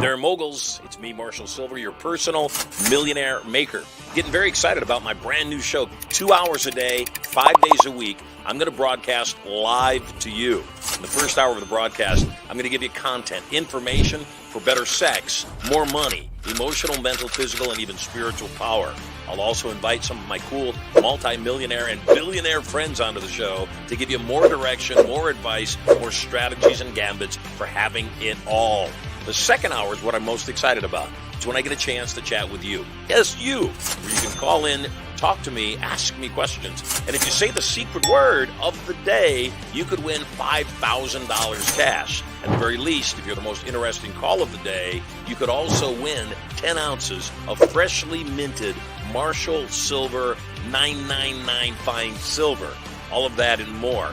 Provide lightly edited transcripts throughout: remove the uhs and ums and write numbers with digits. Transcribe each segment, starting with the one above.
there, moguls. It's me, Marshall Sylver, your personal millionaire maker. Getting very excited about my brand new show. 2 hours a day, 5 days a week. I'm going to broadcast live to you. In the first hour of the broadcast, I'm going to give you content, information for better sex, more money, emotional, mental, physical, and even spiritual power. I'll also invite some of my cool multi-millionaire and billionaire friends onto the show to give you more direction, more advice, more strategies and gambits for having it all. The second hour is what I'm most excited about. It's when I get a chance to chat with you. Yes, you. Where you can call in, talk to me, ask me questions. And if you say the secret word of the day, you could win $5,000 cash. At the very least, if you're the most interesting call of the day, you could also win 10 ounces of freshly minted Marshall Sylver 999 fine silver. All of that and more.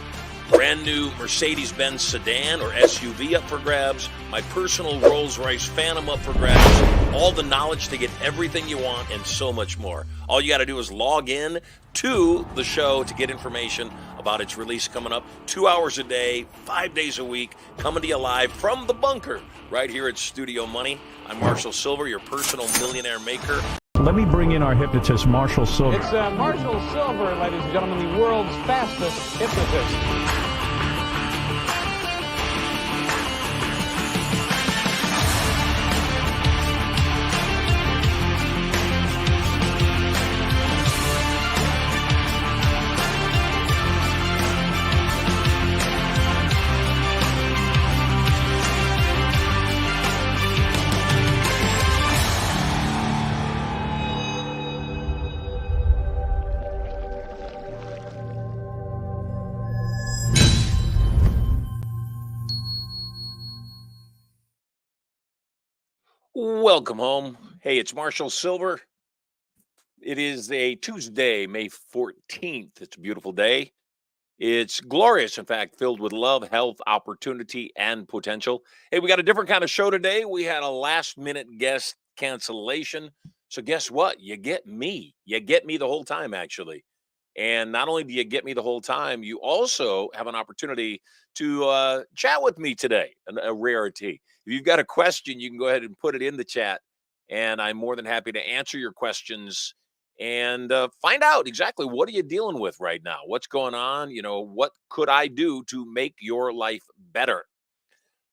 Brand new Mercedes-Benz sedan or SUV up for grabs. My personal Rolls-Royce Phantom up for grabs. All the knowledge to get everything you want and so much more. All you got to do is log in to the show to get information about its release coming up. 2 hours a day, 5 days a week, coming to you live from the bunker right here at Studio Money. I'm Marshall Sylver, your personal millionaire maker. Let me bring in our hypnotist, Marshall Sylver. It's Marshall Sylver, ladies and gentlemen, the world's fastest hypnotist. Welcome home. Hey, it's Marshall Sylver. It is a Tuesday, May 14th. It's a beautiful day. It's glorious, in fact, filled with love, health, opportunity, and potential. Hey, we got a different kind of show today. We had a last-minute guest cancellation. So guess what? You get me. You get me the whole time, actually. And not only do you get me the whole time, you also have an opportunity to chat with me today, a rarity. If you've got a question, you can go ahead and put it in the chat, and I'm more than happy to answer your questions and find out exactly what are you dealing with right now? What's going on? You know, what could I do to make your life better?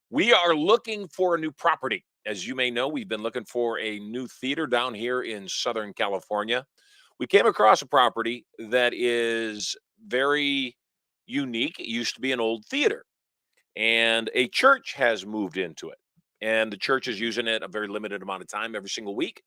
We are looking for a new property. As you may know, we've been looking for a new theater down here in Southern California. We came across a property that is very unique. It used to be an old theater, and a church has moved into it. And the church is using it a very limited amount of time every single week.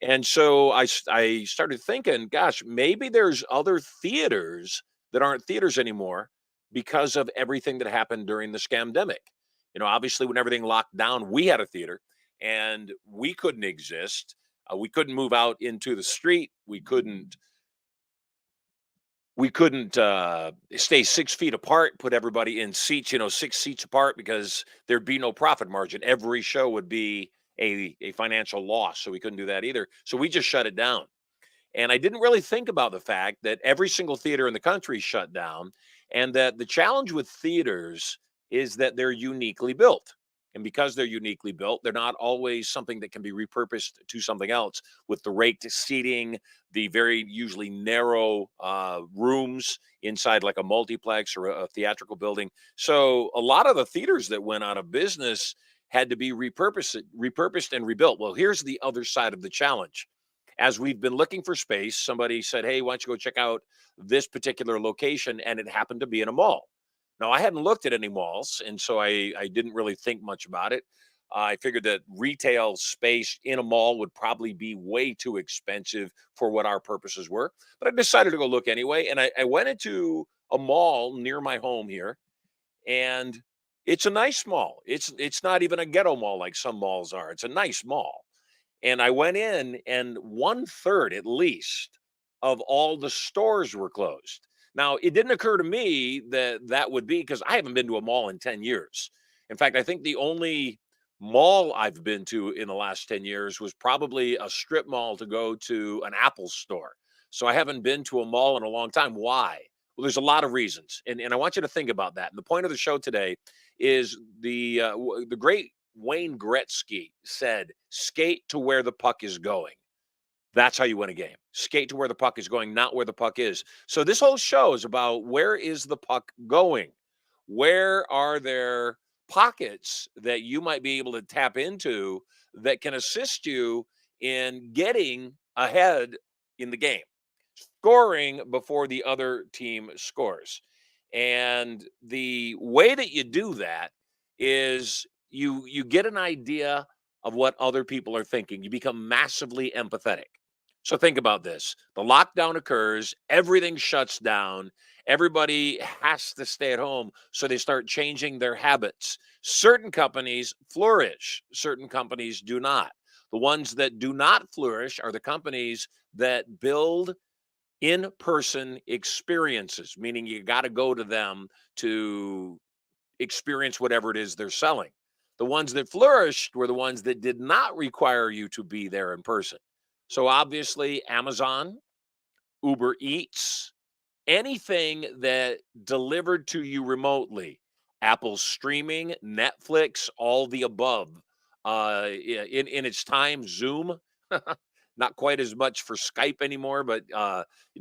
And so I started thinking, gosh, maybe there's other theaters that aren't theaters anymore because of everything that happened during the scamdemic. You know, obviously, when everything locked down, we had a theater and we couldn't exist. We couldn't move out into the street. We couldn't stay 6 feet apart, put everybody in seats, 6 seats apart, because there'd be no profit margin. Every show would be a financial loss. So we couldn't do that either. So we just shut it down. And I didn't really think about the fact that every single theater in the country shut down, and that the challenge with theaters is that they're uniquely built. And because they're uniquely built, they're not always something that can be repurposed to something else, with the raked seating, the very usually narrow rooms inside like a multiplex or a theatrical building. So a lot of the theaters that went out of business had to be repurposed and rebuilt. Well, here's the other side of the challenge. As we've been looking for space, somebody said, hey, why don't you go check out this particular location? And it happened to be in a mall. Now, I hadn't looked at any malls, and so I didn't really think much about it. I figured that retail space in a mall would probably be way too expensive for what our purposes were. But I decided to go look anyway, and I went into a mall near my home here, and it's a nice mall. It's not even a ghetto mall like some malls are. It's a nice mall. And I went in, and 1/3 at least of all the stores were closed. Now, it didn't occur to me that that would be, because I haven't been to a mall in 10 years. In fact, I think the only mall I've been to in the last 10 years was probably a strip mall to go to an Apple store. So I haven't been to a mall in a long time. Why? Well, there's a lot of reasons. And I want you to think about that. And the point of the show today is the great Wayne Gretzky said, skate to where the puck is going. That's how you win a game. Skate to where the puck is going, not where the puck is. So this whole show is about where is the puck going? Where are there pockets that you might be able to tap into that can assist you in getting ahead in the game, scoring before the other team scores? And the way that you do that is you get an idea of what other people are thinking. You become massively empathetic. So think about this. The lockdown occurs, everything shuts down, everybody has to stay at home, so they start changing their habits. Certain companies flourish, certain companies do not. The ones that do not flourish are the companies that build in-person experiences, meaning you got to go to them to experience whatever it is they're selling. The ones that flourished were the ones that did not require you to be there in person. So obviously, Amazon, Uber Eats, anything that delivered to you remotely, Apple streaming, Netflix, all the above. In its time, Zoom, not quite as much for Skype anymore, but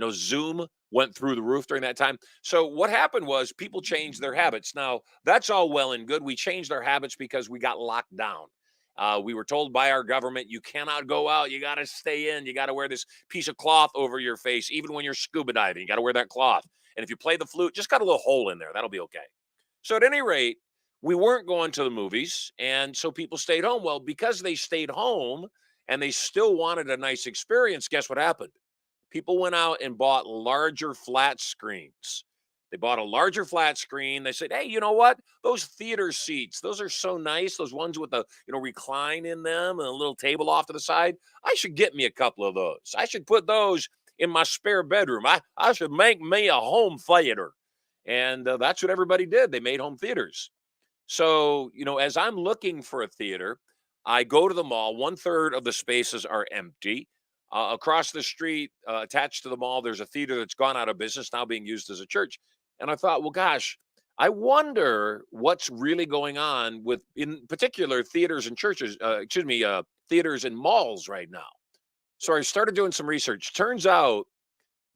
Zoom went through the roof during that time. So what happened was people changed their habits. Now that's all well and good. We changed our habits because we got locked down. We were told by our government, you cannot go out. You got to stay in. You got to wear this piece of cloth over your face, even when you're scuba diving. You got to wear that cloth. And if you play the flute, just got a little hole in there. That'll be okay. So at any rate, we weren't going to the movies. And so people stayed home. Well, because they stayed home and they still wanted a nice experience, guess what happened? People went out and bought larger flat screens. They bought a larger flat screen. They said, "Hey, you know what? Those theater seats, those are so nice. Those ones with the, recline in them and a little table off to the side. I should get me a couple of those. I should put those in my spare bedroom. I should make me a home theater." And that's what everybody did. They made home theaters. So, as I'm looking for a theater, I go to the mall. One third of the spaces are empty. Across the street, attached to the mall, there's a theater that's gone out of business, now being used as a church. And I thought, well, gosh, I wonder what's really going on with, in particular, theaters and churches, theaters and malls right now. So I started doing some research. Turns out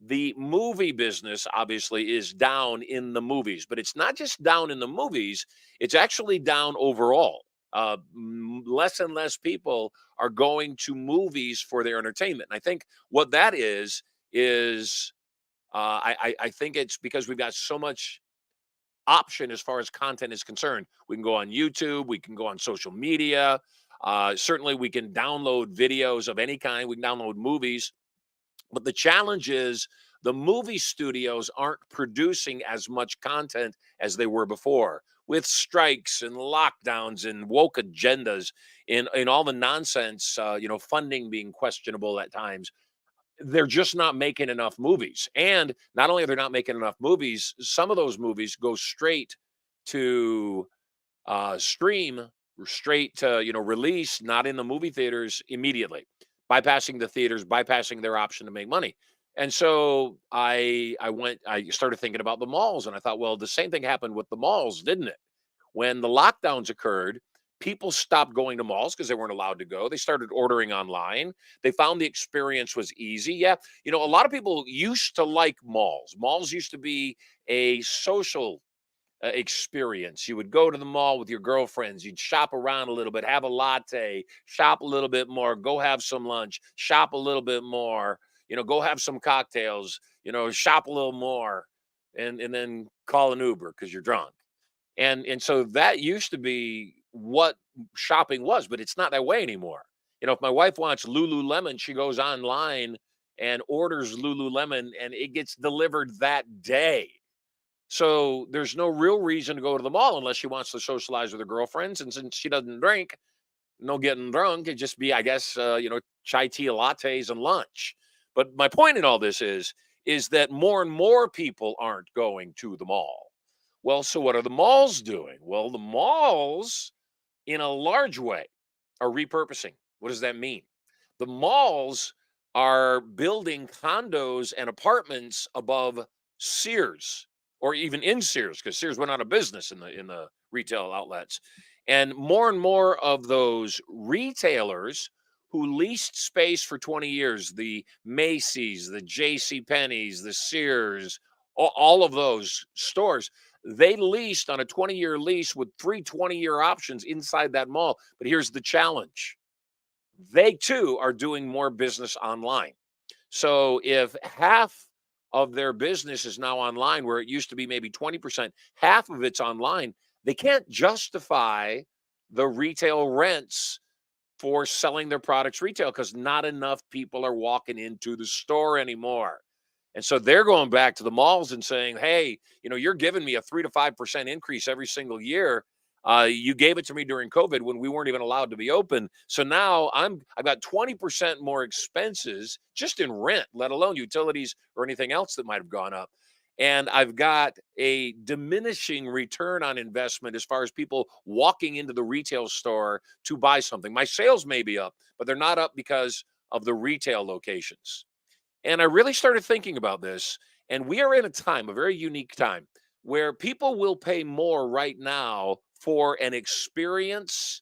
the movie business obviously is down in the movies, but it's not just down in the movies, it's actually down overall. Less and less people are going to movies for their entertainment. And I think what that is I think it's because we've got so much option as far as content is concerned. We can go on YouTube, we can go on social media. Certainly, we can download videos of any kind. We can download movies. But the challenge is the movie studios aren't producing as much content as they were before, with strikes and lockdowns and woke agendas in all the nonsense, funding being questionable at times. They're just not making enough movies. And not only are they not making enough movies, some of those movies go straight to stream, straight to release, not in the movie theaters immediately, bypassing the theaters, bypassing their option to make money. And so I started thinking about the malls, and I thought, well, the same thing happened with the malls, didn't it? When the lockdowns occurred, people stopped going to malls because they weren't allowed to go. They started ordering online. They found the experience was easy. Yeah, a lot of people used to like malls. Malls used to be a social experience. You would go to the mall with your girlfriends, you'd shop around a little bit, have a latte, shop a little bit more, go have some lunch, shop a little bit more, go have some cocktails, shop a little more, and then call an Uber because you're drunk. And so that used to be what shopping was, but it's not that way anymore. If my wife wants Lululemon, she goes online and orders Lululemon and it gets delivered that day. So there's no real reason to go to the mall unless she wants to socialize with her girlfriends. And since she doesn't drink, no getting drunk. It'd just be, I guess, chai tea lattes and lunch. But my point in all this is that more and more people aren't going to the mall. Well, so what are the malls doing? Well, the malls, in a large way, are repurposing. What does that mean? The malls are building condos and apartments above Sears, or even in Sears, because Sears went out of business in the retail outlets. And more of those retailers who leased space for 20 years, the Macy's, the J.C. Penney's, the Sears, all of those stores, they leased on a 20-year lease with 3 20-year options inside that mall. But here's the challenge. They too are doing more business online. So if half of their business is now online, where it used to be maybe 20%, half of it's online, they can't justify the retail rents for selling their products retail because not enough people are walking into the store anymore. And so they're going back to the malls and saying, hey, you're giving me a 3 to 5% increase every single year. You gave it to me during COVID when we weren't even allowed to be open. So now I've got 20% more expenses just in rent, let alone utilities or anything else that might have gone up. And I've got a diminishing return on investment as far as people walking into the retail store to buy something. My sales may be up, but they're not up because of the retail locations. And I really started thinking about this. And we are in a time, a very unique time, where people will pay more right now for an experience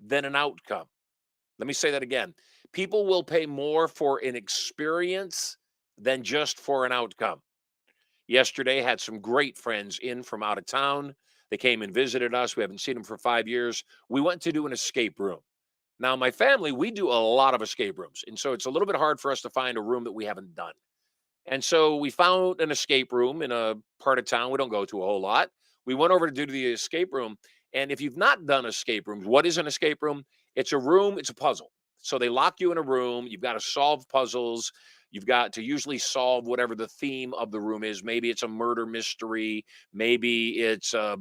than an outcome. Let me say that again. People will pay more for an experience than just for an outcome. Yesterday, had some great friends in from out of town. They came and visited us. We haven't seen them for 5 years. We went to do an escape room. Now, my family, we do a lot of escape rooms. And so it's a little bit hard for us to find a room that we haven't done. And so we found an escape room in a part of town we don't go to a whole lot. We went over to do the escape room. And if you've not done escape rooms, what is an escape room? It's a room, it's a puzzle. So they lock you in a room. You've got to solve puzzles. You've got to usually solve whatever the theme of the room is. Maybe it's a murder mystery. Maybe it's a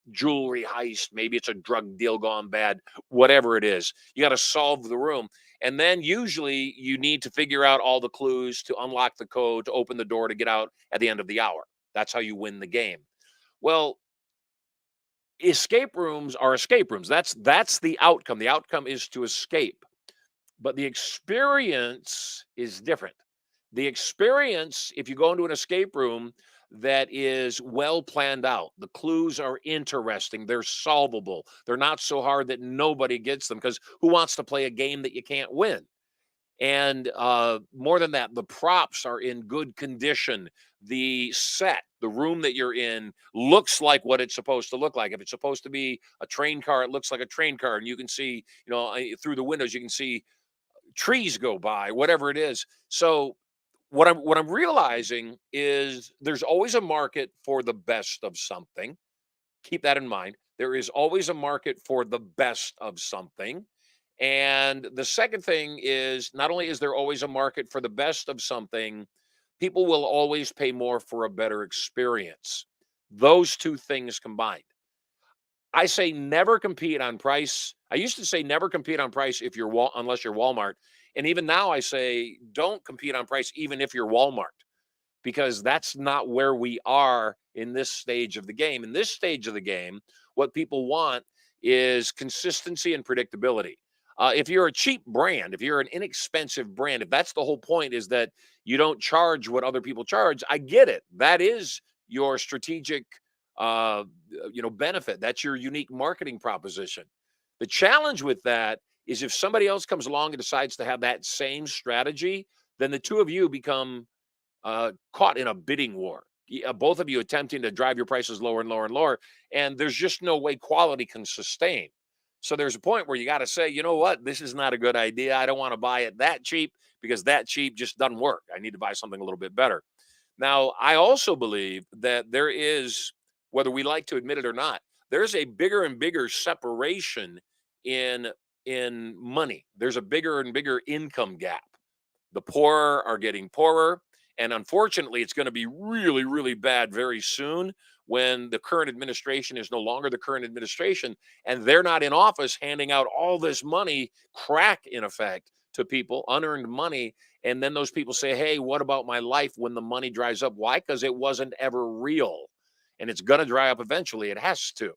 jewelry heist. Maybe it's a drug deal gone bad, whatever it is. You got to solve the room. And then usually you need to figure out all the clues to unlock the code, to open the door, to get out at the end of the hour. That's how you win the game. Well, escape rooms are escape rooms. That's the outcome. The outcome is to escape. But the experience is different. The experience, if you go into an escape room that is well planned out, the clues are interesting, they're solvable, they're not so hard that nobody gets them, because who wants to play a game that you can't win? And more than that, the props are in good condition. The set, the room that you're in, looks like what it's supposed to look like. If it's supposed to be a train car, it looks like a train car, and you can see, through the windows, you can see trees go by, whatever it is. So what I'm realizing is there's always a market for the best of something. Keep that in mind. There is always a market for the best of something. And the second thing is, not only is there always a market for the best of something, people will always pay more for a better experience. Those two things combined. I say never compete on price. I used to say never compete on price if you're unless you're Walmart. And even now I say don't compete on price even if you're Walmart, because that's not where we are in this stage of the game. In this stage of the game, what people want is consistency and predictability. If you're a cheap brand, if you're an inexpensive brand, if that's the whole point, is that you don't charge what other people charge, I get it. That is your strategic, benefit. That's your unique marketing proposition. The challenge with that is if somebody else comes along and decides to have that same strategy, then the two of you become caught in a bidding war. Both of you attempting to drive your prices lower and lower and lower, and there's just no way quality can sustain. So there's a point where you got to say, you know what, this is not a good idea. I don't want to buy it that cheap, because that cheap just doesn't work. I need to buy something a little bit better. Now, I also believe that there is, whether we like to admit it or not, there's a bigger and bigger separation in money. There's a bigger and bigger income gap. The poor are getting poorer. And unfortunately, it's going to be really, really bad very soon when the current administration is no longer the current administration and they're not in office handing out all this money, crack in effect, to people, unearned money. And then those people say, hey, what about my life when the money dries up? Why? Because it wasn't ever real. And it's going to dry up eventually. It has to.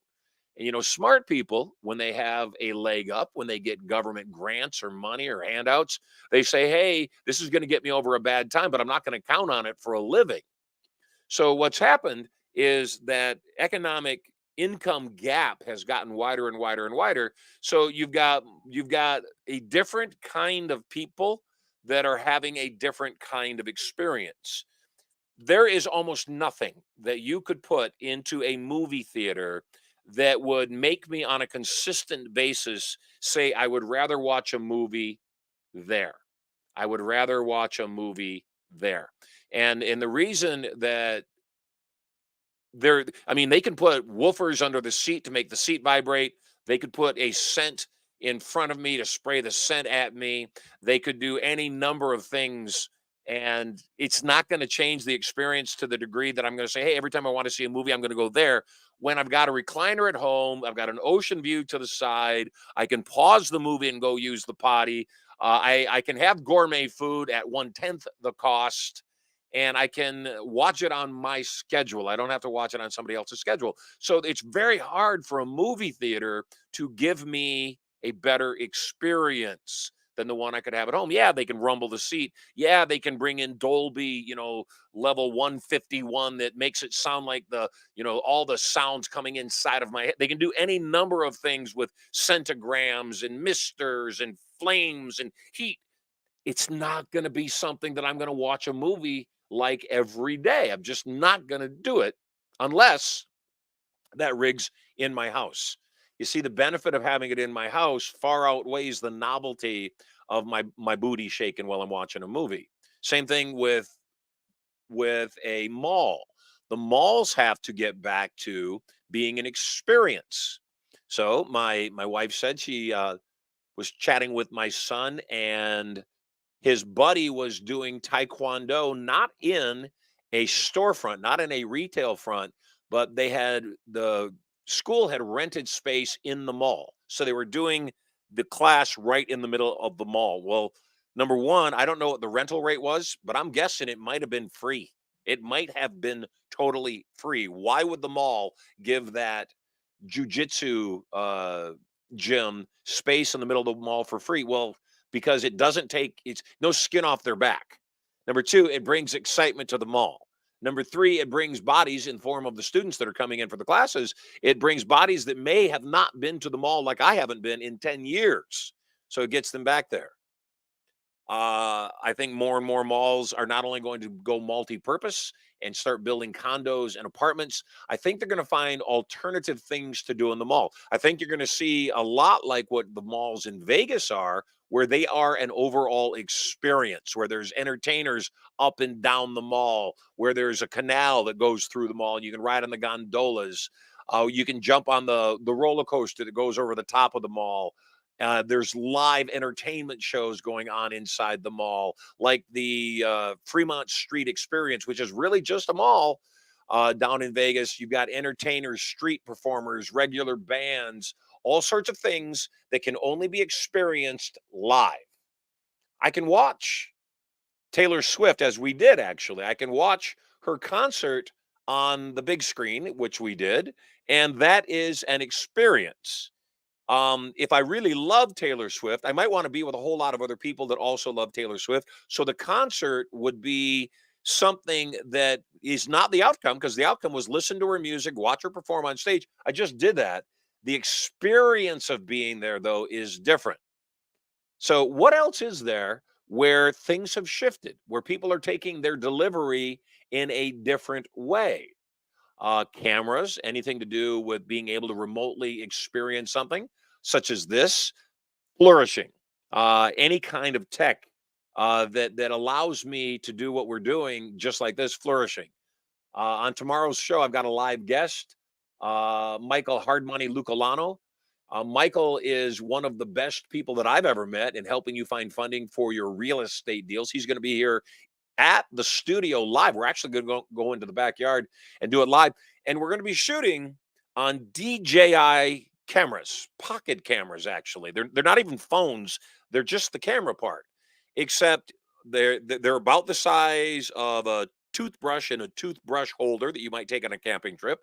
And, smart people, when they have a leg up, when they get government grants or money or handouts, they say, hey, this is going to get me over a bad time, but I'm not going to count on it for a living. So what's happened is that economic income gap has gotten wider and wider and wider. So you've got a different kind of people that are having a different kind of experience. There is almost nothing that you could put into a movie theater that would make me on a consistent basis say I would rather watch a movie there. I would rather watch a movie there. And the reason that I mean, they can put woofers under the seat to make the seat vibrate. They could put a scent in front of me to spray the scent at me. They could do any number of things, and it's not going to change the experience to the degree that I'm going to say, hey, every time I want to see a movie, I'm going to go there. When I've got a recliner at home, I've got an ocean view to the side, I can pause the movie and go use the potty. I can have gourmet food at 1/10 the cost, and I can watch it on my schedule. I don't have to watch it on somebody else's schedule. So it's very hard for a movie theater to give me a better experience than the one I could have at home. Yeah, they can rumble the seat. Yeah, they can bring in Dolby, level 151 that makes it sound like all the sounds coming inside of my head. They can do any number of things with centigrams and misters and flames and heat. It's not going to be something that I'm going to watch a movie like every day. I'm just not going to do it unless that rig's in my house. You see, the benefit of having it in my house far outweighs the novelty of my booty shaking while I'm watching a movie. Same thing with a mall. The malls have to get back to being an experience. So my wife said she was chatting with my son, and his buddy was doing taekwondo, not in a storefront, not in a retail front, but the school had rented space in the mall. So they were doing the class right in the middle of the mall. Well, number one, I don't know what the rental rate was, but I'm guessing it might have been free. It might have been totally free. Why would the mall give that jujitsu gym space in the middle of the mall for free? Well, because it's no skin off their back. Number two, it brings excitement to the mall. Number three, it brings bodies in form of the students that are coming in for the classes. It brings bodies that may have not been to the mall like I haven't been in 10 years. So it gets them back there. I think more and more malls are not only going to go multi-purpose and start building condos and apartments. I think they're going to find alternative things to do in the mall. I think you're going to see a lot like what the malls in Vegas are, where they are an overall experience, where there's entertainers up and down the mall, where there's a canal that goes through the mall, and you can ride on the gondolas. You can jump on the roller coaster that goes over the top of the mall. There's live entertainment shows going on inside the mall, like the Fremont Street Experience, which is really just a mall down in Vegas. You've got entertainers, street performers, regular bands, all sorts of things that can only be experienced live. I can watch Taylor Swift, as we did actually. I can watch her concert on the big screen, which we did, and that is an experience. If I really love Taylor Swift, I might want to be with a whole lot of other people that also love Taylor Swift. So the concert would be something that is not the outcome, because the outcome was listen to her music, watch her perform on stage. I just did that. The experience of being there, though, is different. So, what else is there where things have shifted, where people are taking their delivery in a different way? Cameras, anything to do with being able to remotely experience something, such as this, flourishing. Any kind of tech that allows me to do what we're doing, just like this, flourishing. On tomorrow's show, I've got a live guest, Michael Hardmoney Lucolano. Michael is one of the best people that I've ever met in helping you find funding for your real estate deals. He's going to be here at the studio live. We're actually going to go into the backyard and do it live. And we're going to be shooting on DJI cameras, pocket cameras, actually. They're not even phones. They're just the camera part, except they're about the size of a toothbrush and a toothbrush holder that you might take on a camping trip.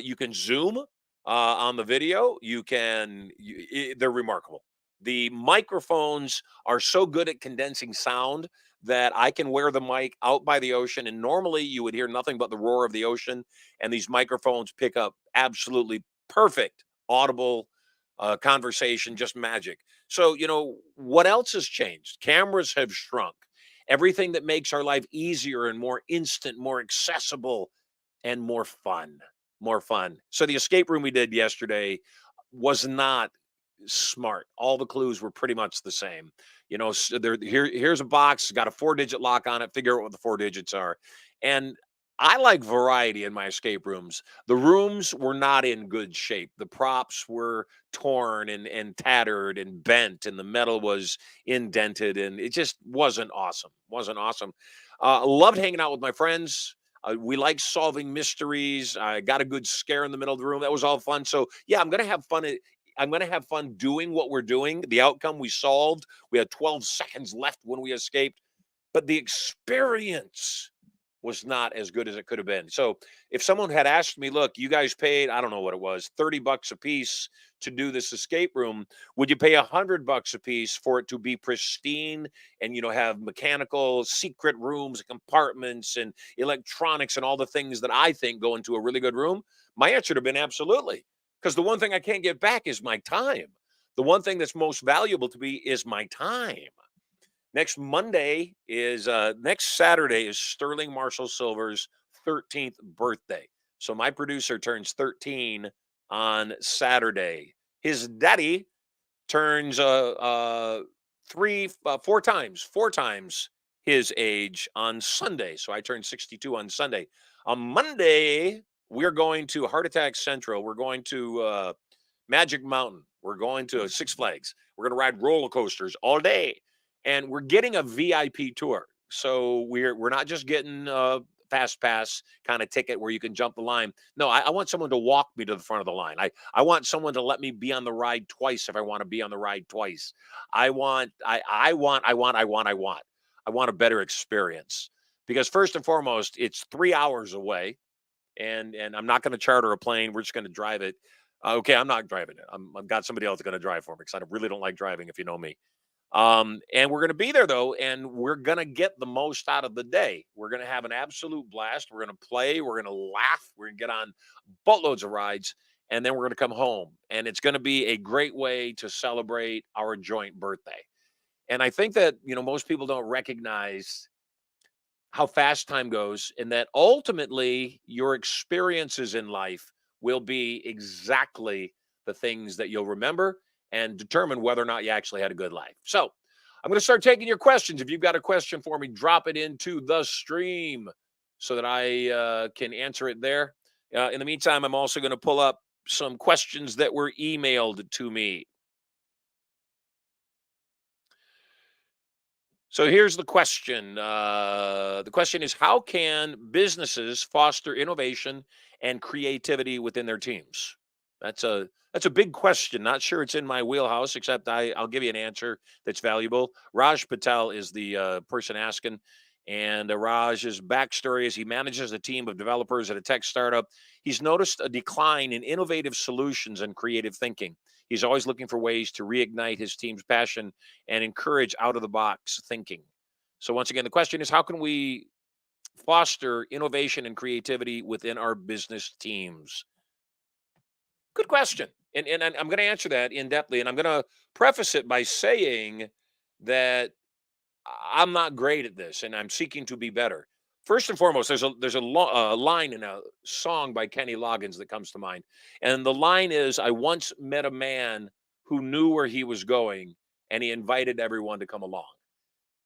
You can zoom on the video. They're remarkable. The microphones are so good at condensing sound that I can wear the mic out by the ocean, and normally you would hear nothing but the roar of the ocean, and these microphones pick up absolutely perfect audible conversation, just magic. So, what else has changed? Cameras have shrunk. Everything that makes our life easier and more instant, more accessible, and more fun. More fun. So, the escape room we did yesterday was not smart. All the clues were pretty much the same. Here's a box, it's got a 4-digit lock on it. Figure out what the 4 digits are. And I like variety in my escape rooms. The rooms were not in good shape. The props were torn and tattered and bent, and the metal was indented, and it just wasn't awesome. Wasn't awesome. Loved hanging out with my friends. We like solving mysteries. I got a good scare in the middle of the room. That was all fun. So yeah, I'm going to have fun doing what we're doing. The outcome we solved. We had 12 seconds left when we escaped, but the experience was not as good as it could have been. So if someone had asked me, look, you guys paid, I don't know what it was, $30 a piece to do this escape room, would you pay $100 a piece for it to be pristine and, have mechanical secret rooms, compartments and electronics and all the things that I think go into a really good room? My answer would have been absolutely. Because the one thing I can't get back is my time. The one thing that's most valuable to me is my time. Next Saturday is Sterling Marshall Sylver's 13th birthday. So my producer turns 13 on Saturday. His daddy turns four times his age on Sunday. So I turned 62 on Sunday. On Monday, we're going to Heart Attack Central. We're going to Magic Mountain. We're going to Six Flags. We're going to ride roller coasters all day, and we're getting a VIP tour. So we're not just getting a fast pass kind of ticket where you can jump the line. No, I want someone to walk me to the front of the line. I want someone to let me be on the ride twice if I want to be on the ride twice. I want a better experience because first and foremost, it's 3 hours away, and I'm not going to charter a plane. We're just going to drive it. Okay, I'm not driving it. I've got somebody else going to drive for me because I really don't like driving, if you know me. And we're going to be there though, and we're going to get the most out of the day. We're going to have an absolute blast. We're going to play. We're going to laugh. We're going to get on boatloads of rides, and then we're going to come home. And it's going to be a great way to celebrate our joint birthday. And I think that most people don't recognize how fast time goes, and that ultimately your experiences in life will be exactly the things that you'll remember and determine whether or not you actually had a good life. So I'm going to start taking your questions. If you've got a question for me, drop it into the stream so that I can answer it there. In the meantime, I'm also going to pull up some questions that were emailed to me. So here's the question. The question is, how can businesses foster innovation and creativity within their teams? That's a big question. Not sure it's in my wheelhouse, except I'll give you an answer that's valuable. Raj Patel is the person asking, and Raj's backstory is he manages a team of developers at a tech startup. He's noticed a decline in innovative solutions and creative thinking. He's always looking for ways to reignite his team's passion and encourage out of the box thinking. So, once again, the question is, how can we foster innovation and creativity within our business teams? Good question. And I'm going to answer that in depthly. And I'm going to preface it by saying that I'm not great at this and I'm seeking to be better. First and foremost, there's a line in a song by Kenny Loggins that comes to mind. And the line is, I once met a man who knew where he was going and he invited everyone to come along.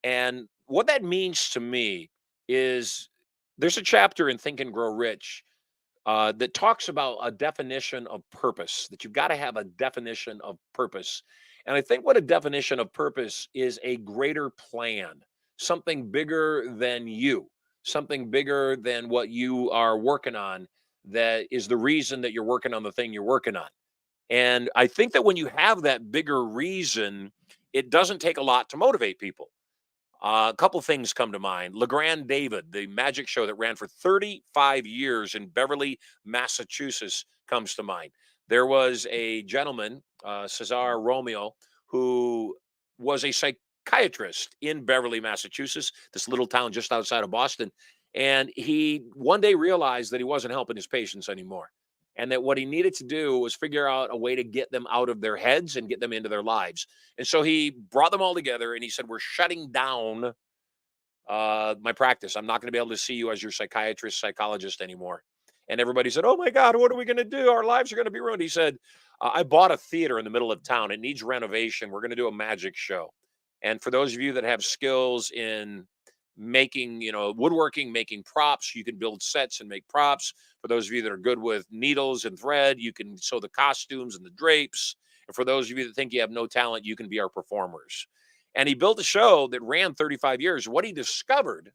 And what that means to me is there's a chapter in Think and Grow Rich that talks about a definition of purpose, that you've got to have a definition of purpose. And I think what a definition of purpose is a greater plan, something bigger than you, something bigger than what you are working on, that is the reason that you're working on the thing you're working on. And I think that when you have that bigger reason, it doesn't take a lot to motivate people. A couple things come to mind. LeGrand David, the magic show that ran for 35 years in Beverly, Massachusetts, comes to mind. There was a gentleman, Cesar Romeo, who was a psychiatrist in Beverly, Massachusetts, this little town just outside of Boston. And he one day realized that he wasn't helping his patients anymore. And that what he needed to do was figure out a way to get them out of their heads and get them into their lives. And so he brought them all together and he said, "We're shutting down my practice. I'm not going to be able to see you as your psychiatrist, psychologist anymore." And everybody said, "Oh my God, what are we going to do? Our lives are going to be ruined." He said, "I bought a theater in the middle of town. It needs renovation. We're going to do a magic show. And for those of you that have skills in making, woodworking, making props, you can build sets and make props. For those of you that are good with needles and thread, you can sew the costumes and the drapes. And for those of you that think you have no talent, you can be our performers." And he built a show that ran 35 years. What he discovered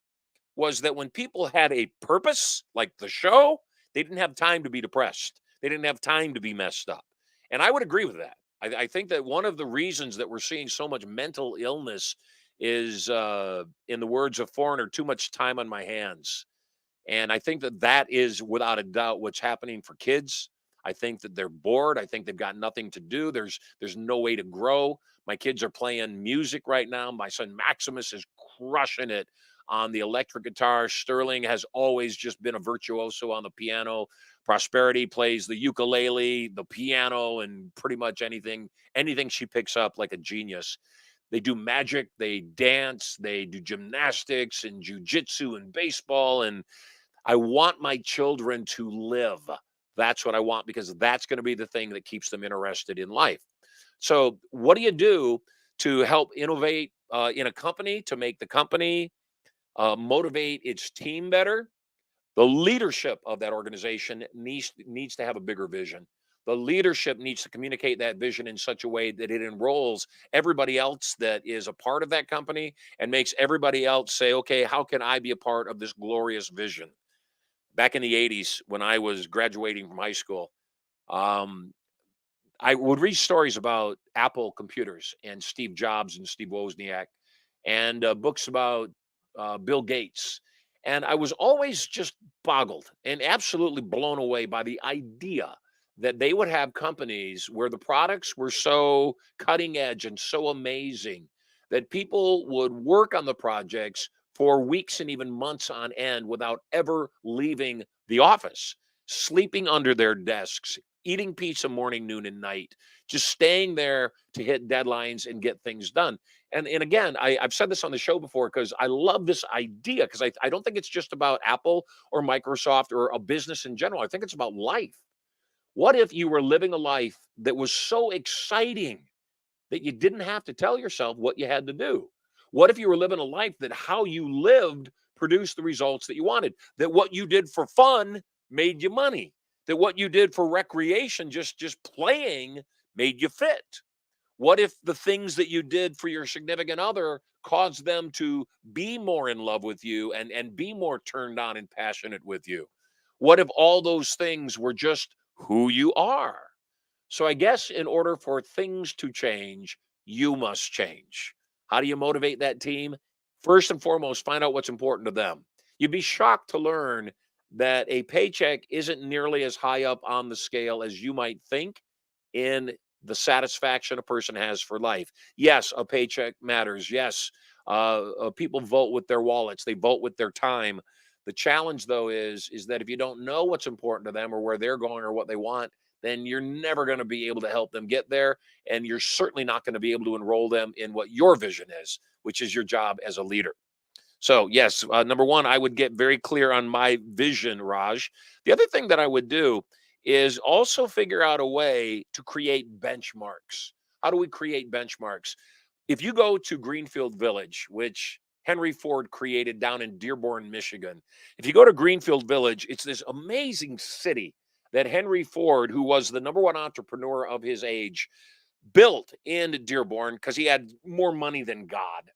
was that when people had a purpose, like the show, they didn't have time to be depressed. They didn't have time to be messed up. And I would agree with that. I think that one of the reasons that we're seeing so much mental illness is, in the words of Foreigner, too much time on my hands. And I think that that is without a doubt what's happening for kids. I think that they're bored. I think they've got nothing to do. There's no way to grow. My kids are playing music right now. My son Maximus is crushing it on the electric guitar. Sterling has always just been a virtuoso on the piano. Prosperity plays the ukulele, the piano, and pretty much anything she picks up like a genius. They do magic, they dance, they do gymnastics and jujitsu and baseball. And I want my children to live. That's what I want because that's going to be the thing that keeps them interested in life. So, what do you do to help innovate in a company to make the company motivate its team better? The leadership of that organization needs to have a bigger vision. The leadership needs to communicate that vision in such a way that it enrolls everybody else that is a part of that company and makes everybody else say, "Okay, how can I be a part of this glorious vision?" Back in the 80s, when I was graduating from high school, um, I would read stories about Apple computers and Steve Jobs and Steve Wozniak and books about Bill Gates. And I was always just boggled and absolutely blown away by the idea that they would have companies where the products were so cutting edge and so amazing that people would work on the projects for weeks and even months on end without ever leaving the office, sleeping under their desks, eating pizza morning, noon, and night, just staying there to hit deadlines and get things done. And again, I've said this on the show before because I love this idea because I don't think it's just about Apple or Microsoft or a business in general. I think it's about life. What if you were living a life that was so exciting that you didn't have to tell yourself what you had to do? What if you were living a life that how you lived produced the results that you wanted? That what you did for fun made you money? That what you did for recreation, just playing, made you fit? What if the things that you did for your significant other caused them to be more in love with you and be more turned on and passionate with you? What if all those things were just who you are? So I guess in order for things to change, you must change. How do you motivate that team? First and foremost, find out what's important to them. You'd be shocked to learn that a paycheck isn't nearly as high up on the scale as you might think in the satisfaction a person has for life. Yes, a paycheck matters. Yes, people vote with their wallets, they vote with their time. The challenge, though, is that if you don't know what's important to them or where they're going or what they want, then you're never going to be able to help them get there. And you're certainly not going to be able to enroll them in what your vision is, which is your job as a leader. So, yes, number one, I would get very clear on my vision, Raj. The other thing that I would do is also figure out a way to create benchmarks. How do we create benchmarks? If you go to Greenfield Village, which Henry Ford created down in Dearborn, Michigan, if you go to Greenfield Village, it's this amazing city that Henry Ford, who was the number one entrepreneur of his age, built in Dearborn because he had more money than God.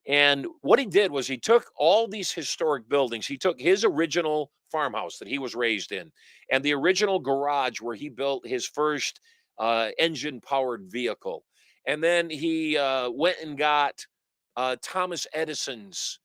And what he did was he took all these historic buildings. He took his original farmhouse that he was raised in and the original garage where he built his first engine powered vehicle. And then he went and got Thomas Edison's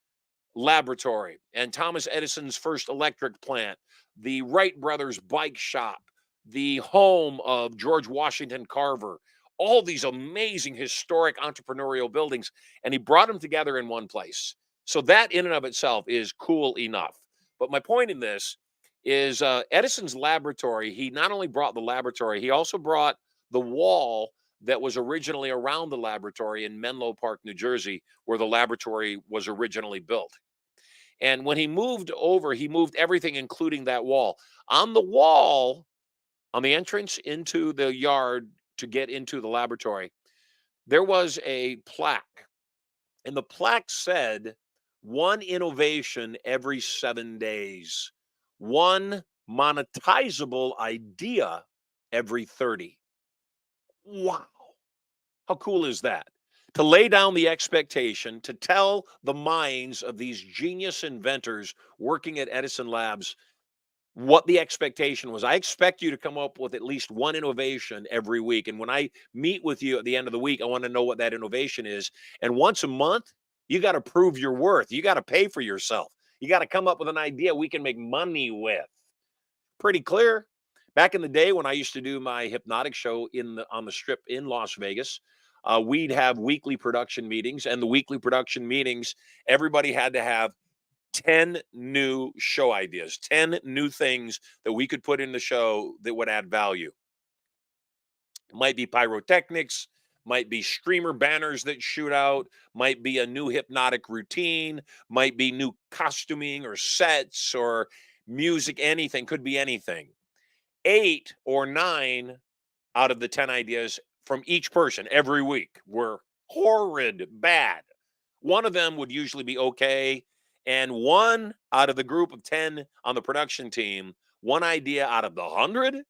laboratory and Thomas Edison's first electric plant, the Wright brothers bike shop, the home of George Washington Carver. all these amazing historic entrepreneurial buildings, and he brought them together in one place. So that in and of itself is cool enough. But my point in this is Edison's laboratory. He not only brought the laboratory, he also brought the wall that was originally around the laboratory in Menlo Park, New Jersey, where the laboratory was originally built. And when he moved over, he moved everything, including that wall. On the wall, on the entrance into the yard to get into the laboratory, there was a plaque. And the plaque said, one innovation every 7 days, one monetizable idea every 30. Wow. How cool is that? To lay down the expectation, to tell the minds of these genius inventors working at Edison Labs what the expectation was. I expect you to come up with at least one innovation every week. And when I meet with you at the end of the week, I want to know what that innovation is. And once a month, you got to prove your worth. You got to pay for yourself. You got to come up with an idea we can make money with. Pretty clear. Back in the day when I used to do my hypnotic show on the strip in Las Vegas, we'd have weekly production meetings, and the weekly production meetings, everybody had to have 10 new show ideas, 10 new things that we could put in the show that would add value. It might be pyrotechnics, might be streamer banners that shoot out, might be a new hypnotic routine, might be new costuming or sets or music, anything, could be anything. 8 or 9 out of the 10 ideas from each person every week were horrid bad. One of them would usually be okay. And one out of the group of 10 on the production team, one idea out of the 100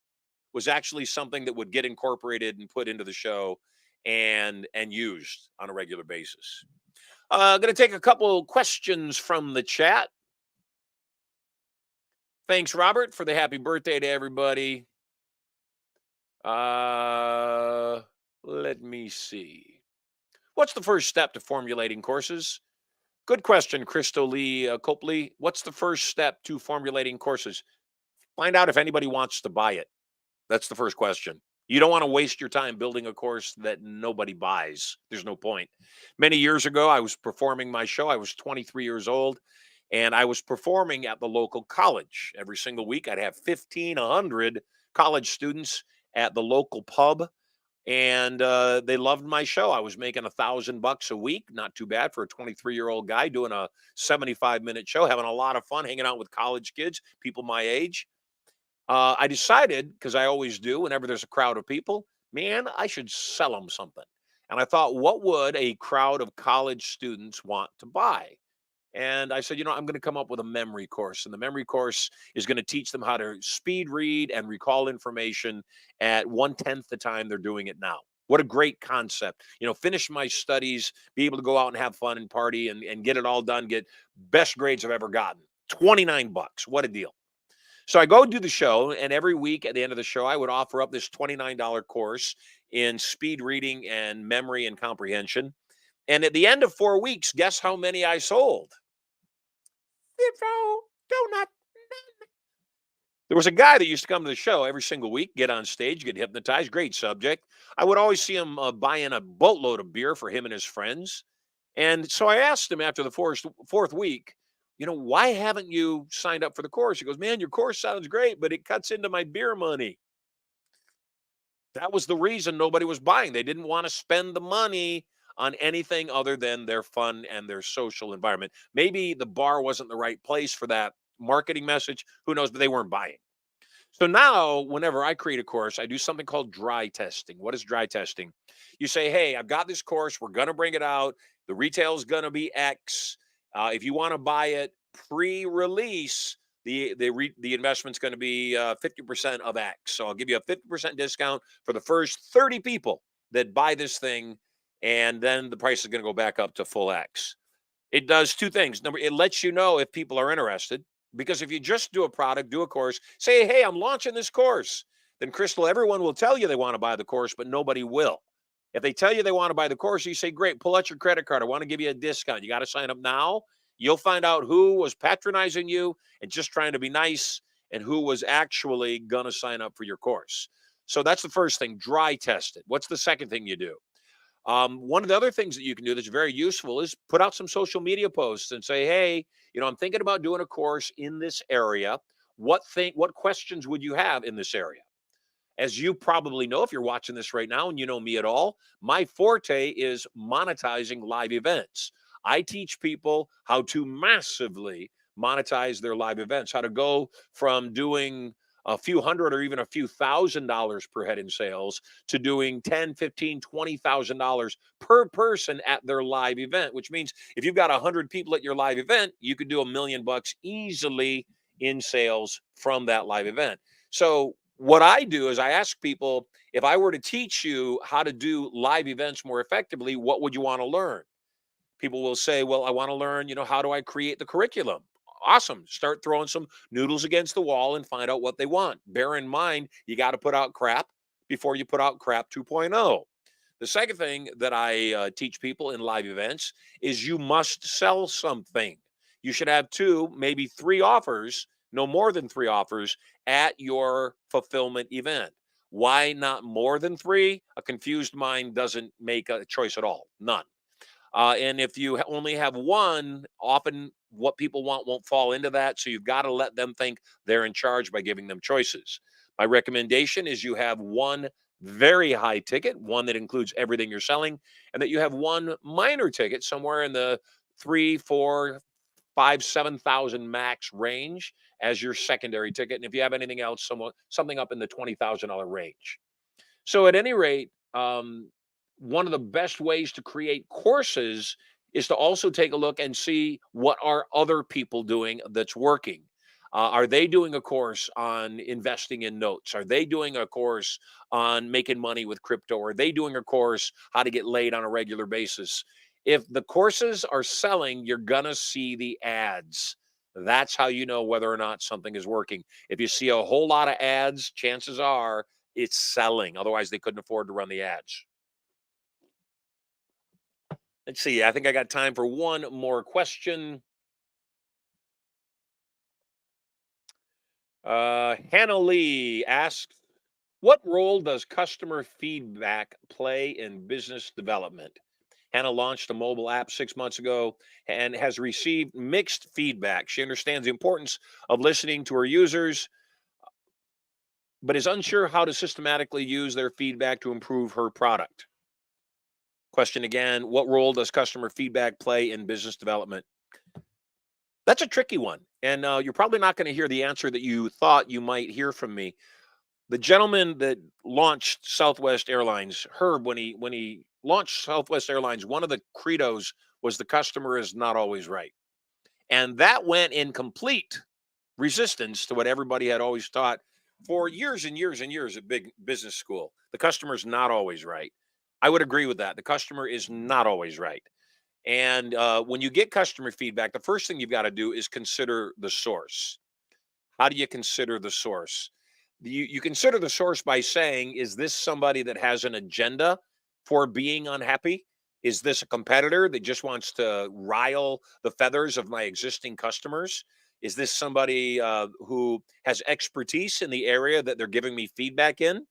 was actually something that would get incorporated and put into the show and used on a regular basis. Going to take a couple questions from the chat. Thanks, Robert, for the happy birthday to everybody. Let me see. What's the first step to formulating courses? Good question, Crystal Lee Copley. What's the first step to formulating courses? Find out if anybody wants to buy it. That's the first question. You don't want to waste your time building a course that nobody buys. There's no point. Many years ago, I was performing my show. I was 23 years old, and I was performing at the local college. Every single week, I'd have 1,500 college students at the local pub, and they loved my show. I was making $1,000 a week, not too bad for a 23-year-old guy doing a 75-minute show, having a lot of fun, hanging out with college kids, people my age. I decided, because I always do whenever there's a crowd of people, man, I should sell them something. And I thought, what would a crowd of college students want to buy? And I said, I'm going to come up with a memory course. And the memory course is going to teach them how to speed read and recall information at 1/10 the time they're doing it now. What a great concept. Finish my studies, be able to go out and have fun and party and get it all done, get best grades I've ever gotten. $29. What a deal. So I go do the show, and every week at the end of the show, I would offer up this $29 course in speed reading and memory and comprehension. And at the end of 4 weeks, guess how many I sold? Donut. There was a guy that used to come to the show every single week, get on stage, get hypnotized. Great subject. I would always see him buying a boatload of beer for him and his friends. And so I asked him after the fourth week, why haven't you signed up for the course? He goes, man, your course sounds great, but it cuts into my beer money. That was the reason nobody was buying. They didn't want to spend the money on anything other than their fun and their social environment. Maybe the bar wasn't the right place for that marketing message. Who knows? But they weren't buying. So now, whenever I create a course, I do something called dry testing. What is dry testing? You say, hey, I've got this course. We're going to bring it out. The retail is going to be X. If you want to buy it pre-release, the investment's going to be 50% of X. So I'll give you a 50% discount for the first 30 people that buy this thing, and then the price is going to go back up to full X. It does two things. Number, it lets you know if people are interested, because if you just do a product, do a course, say, hey, I'm launching this course, then Crystal, everyone will tell you they want to buy the course, but nobody will. If they tell you they want to buy the course, you say, great, pull out your credit card. I want to give you a discount. You got to sign up now. You'll find out who was patronizing you and just trying to be nice and who was actually going to sign up for your course. So that's the first thing, dry test it. What's the second thing you do? One of the other things that you can do that's very useful is put out some social media posts and say, hey, I'm thinking about doing a course in this area. What questions would you have in this area? As you probably know, if you're watching this right now and you know me at all, my forte is monetizing live events. I teach people how to massively monetize their live events, how to go from doing a few hundred or even a few $1,000s per head in sales to doing 10, 15, $20,000 per person at their live event, which means if you've got 100 people at your live event, you could do $1 million easily in sales from that live event. So what I do is I ask people, if I were to teach you how to do live events more effectively, what would you want to learn? People will say, well, I want to learn, how do I create the curriculum? Awesome. Start throwing some noodles against the wall and find out what they want. Bear in mind, you got to put out crap before you put out crap 2.0. The second thing that I teach people in live events is you must sell something. You should have two, maybe three offers, no more than three offers at your fulfillment event. Why not more than three? A confused mind doesn't make a choice at all. None. And if you only have one, often what people want won't fall into that. So you've got to let them think they're in charge by giving them choices. My recommendation is you have one very high ticket, one that includes everything you're selling, and that you have one minor ticket somewhere in the 3, 4, 5, 7,000 max range as your secondary ticket. And if you have anything else, something up in the $20,000 range. So at any rate, one of the best ways to create courses is to also take a look and see what are other people doing that's working. Are they doing a course on investing in notes? Are they doing a course on making money with crypto? Are they doing a course how to get laid on a regular basis? If the courses are selling, you're gonna see the ads. That's how you know whether or not something is working. If you see a whole lot of ads, chances are it's selling. Otherwise, they couldn't afford to run the ads. Let's see. I think I got time for one more question. Hannah Lee asks, what role does customer feedback play in business development? Hannah launched a mobile app 6 months ago and has received mixed feedback. She understands the importance of listening to her users, but is unsure how to systematically use their feedback to improve her product. Question again, what role does customer feedback play in business development? That's a tricky one. And you're probably not going to hear the answer that you thought you might hear from me. The gentleman that launched Southwest Airlines, Herb, when he launched Southwest Airlines, one of the credos was the customer is not always right. And that went in complete resistance to what everybody had always taught for years and years and years at big business school. The customer is not always right. I would agree with that. The customer is not always right. And when you get customer feedback, the first thing you've got to do is consider the source. How do you consider the source? You consider the source by saying, is this somebody that has an agenda for being unhappy? Is this a competitor that just wants to rile the feathers of my existing customers? Is this somebody who has expertise in the area that they're giving me feedback in?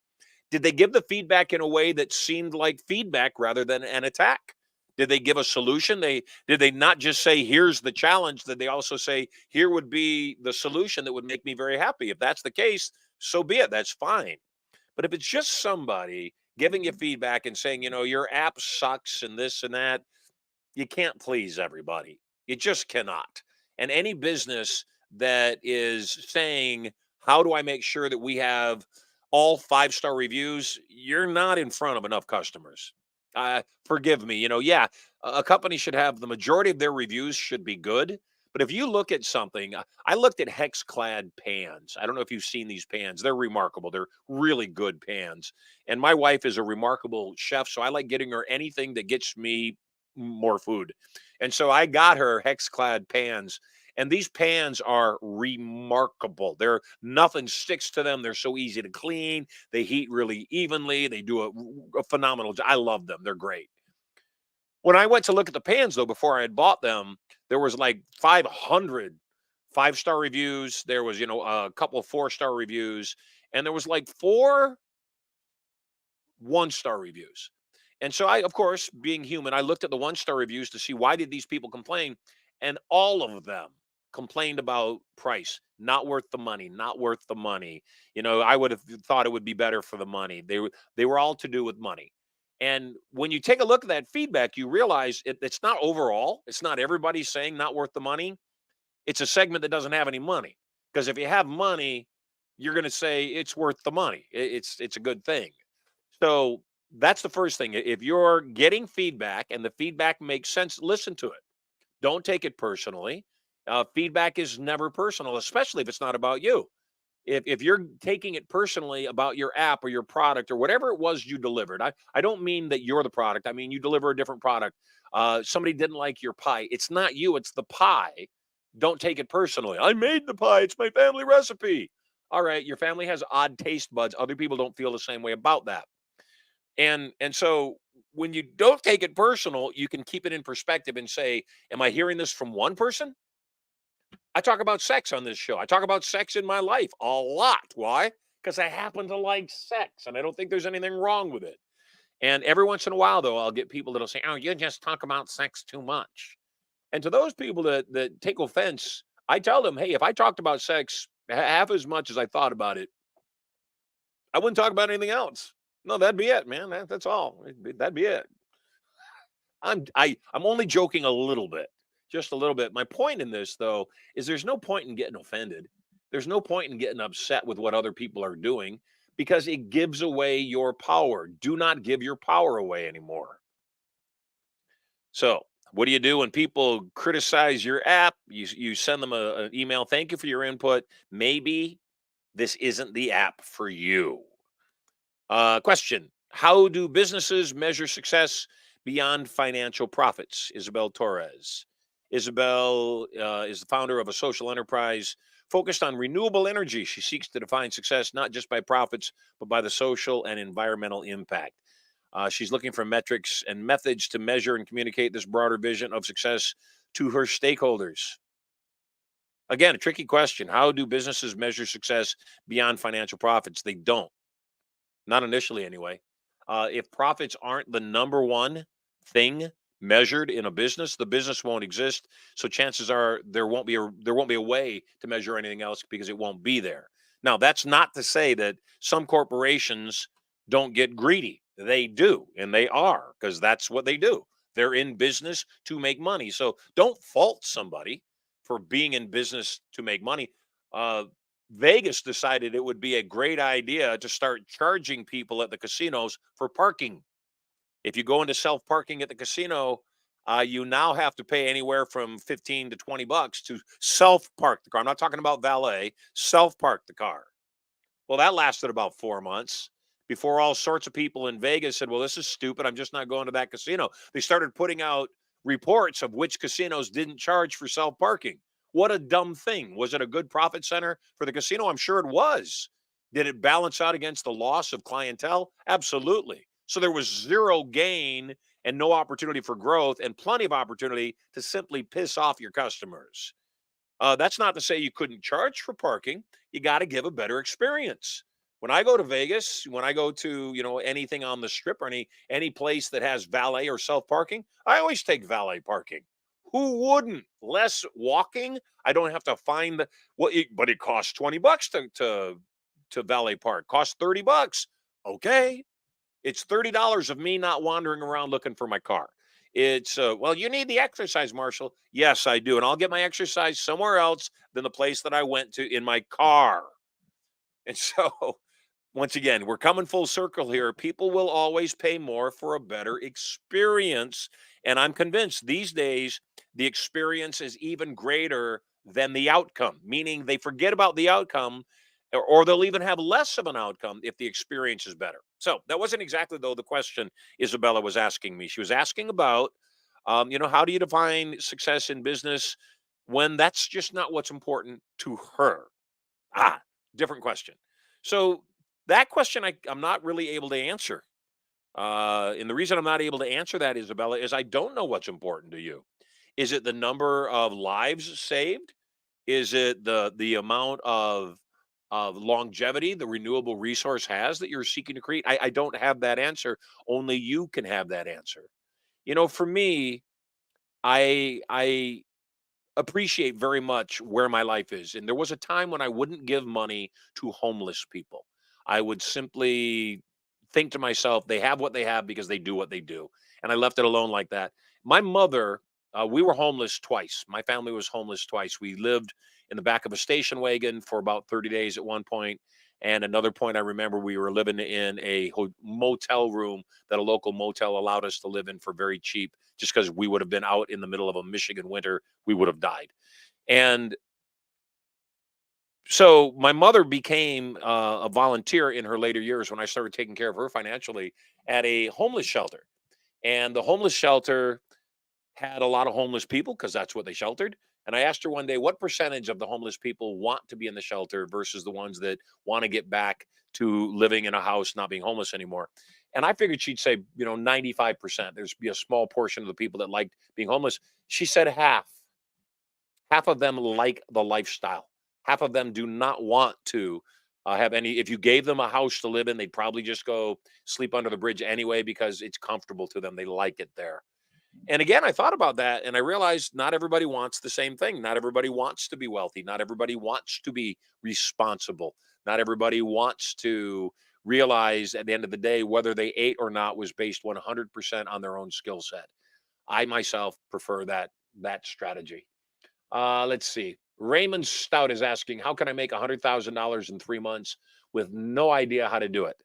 Did they give the feedback in a way that seemed like feedback rather than an attack? Did they give a solution? Did they not just say, here's the challenge? Did they also say, here would be the solution that would make me very happy? If that's the case, so be it. That's fine. But if it's just somebody giving you feedback and saying, your app sucks and this and that, you can't please everybody. You just cannot. And any business that is saying, how do I make sure that we have all 5-star reviews? You're not in front of enough customers. Forgive me. Yeah, a company should have the majority of their reviews should be good. But if you look at something, I looked at Hexclad pans. I don't know if you've seen these pans. They're remarkable. They're really good pans. And my wife is a remarkable chef, so I like getting her anything that gets me more food. And so I got her Hexclad pans. And these pans are remarkable. They're nothing sticks to them. They're so easy to clean. They heat really evenly. They do a phenomenal job. I love them. They're great. When I went to look at the pans, though, before I had bought them, there was like 500 5-star reviews. There was, a couple of 4-star reviews, and there was like 4 1-star reviews. And so I, of course, being human, I looked at the 1-star reviews to see why did these people complain, and all of them complained about price, not worth the money, not worth the money. I would have thought it would be better for the money. They were all to do with money. And when you take a look at that feedback, you realize it's not overall. It's not everybody saying not worth the money. It's a segment that doesn't have any money. Because if you have money, you're going to say it's worth the money. It's a good thing. So that's the first thing. If you're getting feedback and the feedback makes sense, listen to it. Don't take it personally. Feedback is never personal, especially if it's not about you. If you're taking it personally about your app or your product or whatever it was you delivered, I don't mean that you're the product. I mean, you deliver a different product. Somebody didn't like your pie. It's not you, it's the pie. Don't take it personally. I made the pie. It's my family recipe. All right, your family has odd taste buds. Other people don't feel the same way about that. And so when you don't take it personal, you can keep it in perspective and say, am I hearing this from one person? I talk about sex on this show. I talk about sex in my life a lot. Why? Because I happen to like sex and I don't think there's anything wrong with it. And every once in a while, though, I'll get people that'll say, oh, you just talk about sex too much. And to those people that take offense, I tell them, hey, if I talked about sex half as much as I thought about it, I wouldn't talk about anything else. No, that'd be it, man. That's all. That'd be it. I'm only joking a little bit, just a little bit. My point in this, though, is there's no point in getting offended. There's no point in getting upset with what other people are doing because it gives away your power. Do not give your power away anymore. So, what do you do when people criticize your app? You send them an email. Thank you for your input. Maybe this isn't the app for you. Question: how do businesses measure success beyond financial profits? Isabel Torres. Isabel is the founder of a social enterprise focused on renewable energy. She seeks to define success not just by profits, but by the social and environmental impact. She's looking for metrics and methods to measure and communicate this broader vision of success to her stakeholders. Again, a tricky question. How do businesses measure success beyond financial profits? They don't. Not initially, anyway. If profits aren't the number one thing measured in a business, the business won't exist. So chances are there won't be a way to measure anything else because it won't be there. Now, that's not to say that some corporations don't get greedy. They do, and they are because that's what they do. They're in business to make money. So don't fault somebody for being in business to make money. Uh, Vegas decided it would be a great idea to start charging people at the casinos for parking. If you go into self parking at the casino, you now have to pay anywhere from 15 to 20 bucks to self park the car. I'm not talking about valet, self park the car. Well, that lasted about 4 months before all sorts of people in Vegas said, well, this is stupid. I'm just not going to that casino. They started putting out reports of which casinos didn't charge for self parking. What a dumb thing. Was it a good profit center for the casino? I'm sure it was. Did it balance out against the loss of clientele? Absolutely. So there was zero gain and no opportunity for growth and plenty of opportunity to simply piss off your customers. That's not to say you couldn't charge for parking. You got to give a better experience. When I go to Vegas, when I go to anything on the strip or any place that has valet or self parking, I always take valet parking. Who wouldn't? Less walking. I don't have to find but it costs 20 bucks to valet park. Costs 30 bucks. Okay, it's $30 of me not wandering around looking for my car. It's well, you need the exercise, Marshall. Yes, I do, and I'll get my exercise somewhere else than the place that I went to in my car. And so, once again, we're coming full circle here. People will always pay more for a better experience, and I'm convinced these days the experience is even greater than the outcome. Meaning, they forget about the outcome or they'll even have less of an outcome if the experience is better. So that wasn't exactly though the question Isabella was asking me. She was asking about, how do you define success in business when that's just not what's important to her? Ah, different question. So that question I'm not really able to answer. And the reason I'm not able to answer that, Isabella, is I don't know what's important to you. Is it the number of lives saved? Is it the amount of longevity the renewable resource has that you're seeking to create? I don't have that answer. Only you can have that answer. For me, I appreciate very much where my life is. And there was a time when I wouldn't give money to homeless people. I would simply think to myself, they have what they have because they do what they do. And I left it alone like that. My mother, we were homeless twice. My family was homeless twice. We lived in the back of a station wagon for about 30 days at one point. And another point, I remember we were living in a motel room that a local motel allowed us to live in for very cheap, just because we would have been out in the middle of a Michigan winter, we would have died. And so my mother became a volunteer in her later years when I started taking care of her financially at a homeless shelter. And the homeless shelter had a lot of homeless people because that's what they sheltered. And I asked her one day, what percentage of the homeless people want to be in the shelter versus the ones that want to get back to living in a house, not being homeless anymore? And I figured she'd say, 95%. There's be a small portion of the people that liked being homeless. She said half. Half of them like the lifestyle. Half of them do not want to have any. If you gave them a house to live in, they'd probably just go sleep under the bridge anyway because it's comfortable to them. They like it there. And again, I thought about that and I realized not everybody wants the same thing. Not everybody wants to be wealthy. Not everybody wants to be responsible. Not everybody wants to realize at the end of the day whether they ate or not was based 100% on their own skill set. I myself prefer that strategy. Let's see. Raymond Stout is asking, how can I make $100,000 in 3 months with no idea how to do it?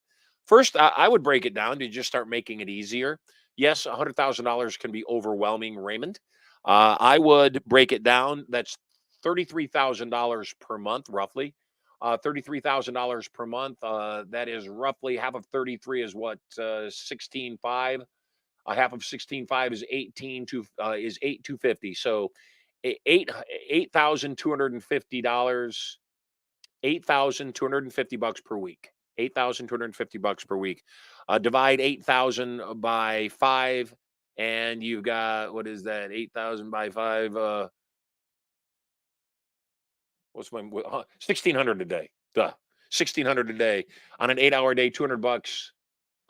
First, I would break it down to just start making it easier. Yes, $100,000 can be overwhelming, Raymond. I would break it down. That's $33,000 per month, roughly. $33,000 per month. That is roughly half of 33 is what, 16.5. Half of 16.5 is 18 to is 8,250. So $8,250, 8,250 bucks per week. $8,250 per week. Divide 8,000 by 5, and you've got, what is that? 8,000 by 5. What's my 1,600 a day? Duh. 1,600 a day on an 8-hour day. $200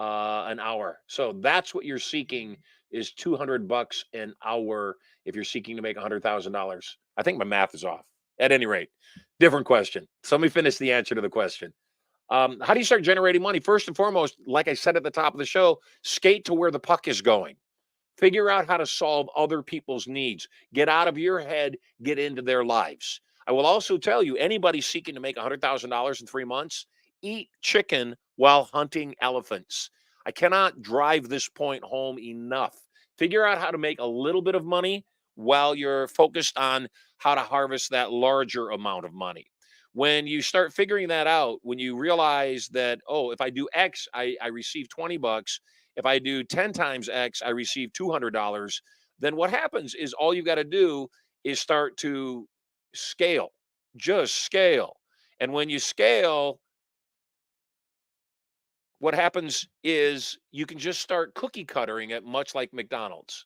an hour. So that's what you're seeking is $200 an hour if you're seeking to make $100,000. I think my math is off. At any rate, different question. So let me finish the answer to the question. How do you start generating money? First and foremost, like I said at the top of the show, skate to where the puck is going. Figure out how to solve other people's needs. Get out of your head, get into their lives. I will also tell you anybody seeking to make $100,000 in 3 months, eat chicken while hunting elephants. I cannot drive this point home enough. Figure out how to make a little bit of money while you're focused on how to harvest that larger amount of money. When you start figuring that out, when you realize that, oh, if I do X, I receive $20. If I do 10 times X, I receive $200. Then what happens is all you've got to do is start to scale, just scale. And when you scale, what happens is you can just start cookie cuttering it, much like McDonald's.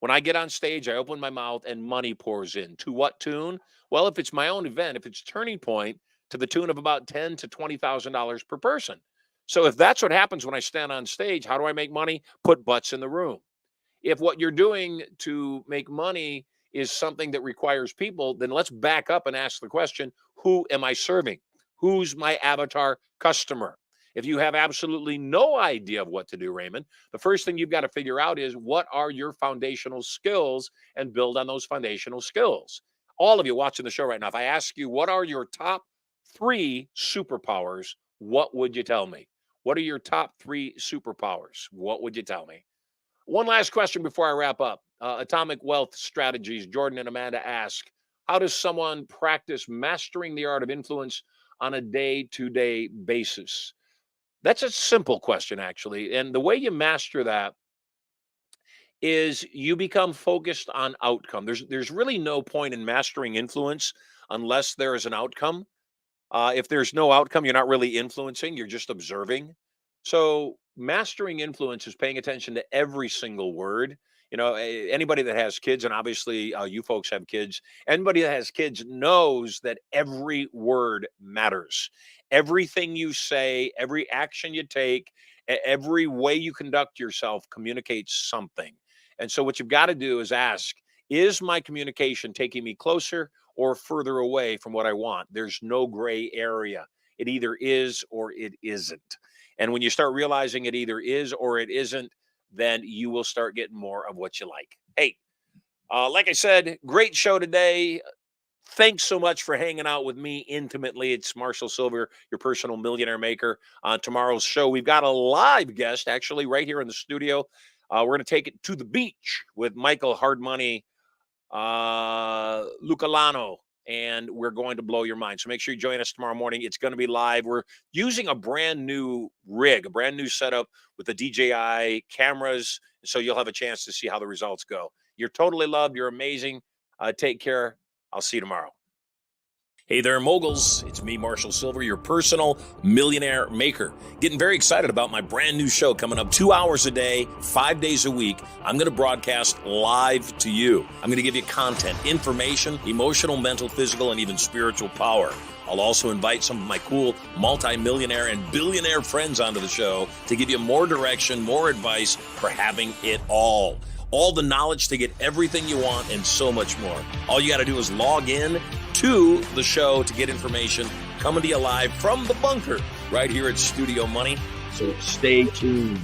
When I get on stage, I open my mouth and money pours in. To what tune? Well, if it's my own event, if it's Turning Point, to the tune of about $10,000 to $20,000 per person. So if that's what happens when I stand on stage, how do I make money? Put butts in the room. If what you're doing to make money is something that requires people, then let's back up and ask the question, who am I serving? Who's my avatar customer? If you have absolutely no idea of what to do, Raymond, the first thing you've got to figure out is what are your foundational skills and build on those foundational skills. All of you watching the show right now, if I ask you, what are your top 3 superpowers? What would you tell me? What are your top 3 superpowers? What would you tell me? One last question before I wrap up. Atomic Wealth Strategies, Jordan and Amanda ask, how does someone practice mastering the art of influence on a day-to-day basis? That's a simple question, actually. And the way you master that is you become focused on outcome. There's really no point in mastering influence unless there is an outcome. If there's no outcome, you're not really influencing, you're just observing. So, mastering influence is paying attention to every single word. Anybody that has kids, and obviously you folks have kids, anybody that has kids knows that every word matters. Everything you say, every action you take, every way you conduct yourself communicates something. And so what you've got to do is ask, is my communication taking me closer or further away from what I want? There's no gray area. It either is or it isn't. And when you start realizing it either is or it isn't, then you will start getting more of what you like. Hey, like I said, great show today. Thanks so much for hanging out with me intimately. It's Marshall Sylver, your personal millionaire maker. On tomorrow's show, we've got a live guest actually right here in the studio. We're going to take it to the beach with Michael Hard Money Lucalano, and we're going to blow your mind. So make sure you join us tomorrow morning. It's going to be live. We're using a brand new rig, a brand new setup with the DJI cameras, so you'll have a chance to see how the results go. You're totally loved. You're amazing. Take care. I'll see you tomorrow. Hey there, moguls. It's me, Marshall Sylver, your personal millionaire maker. Getting very excited about my brand new show coming up 2 hours a day, 5 days a week. I'm going to broadcast live to you. I'm going to give you content, information, emotional, mental, physical, and even spiritual power. I'll also invite some of my cool multi-millionaire and billionaire friends onto the show to give you more direction, more advice for having it all. All the knowledge to get everything you want and so much more. All you got to do is log in to the show to get information coming to you live from the bunker right here at Studio Money. So stay tuned.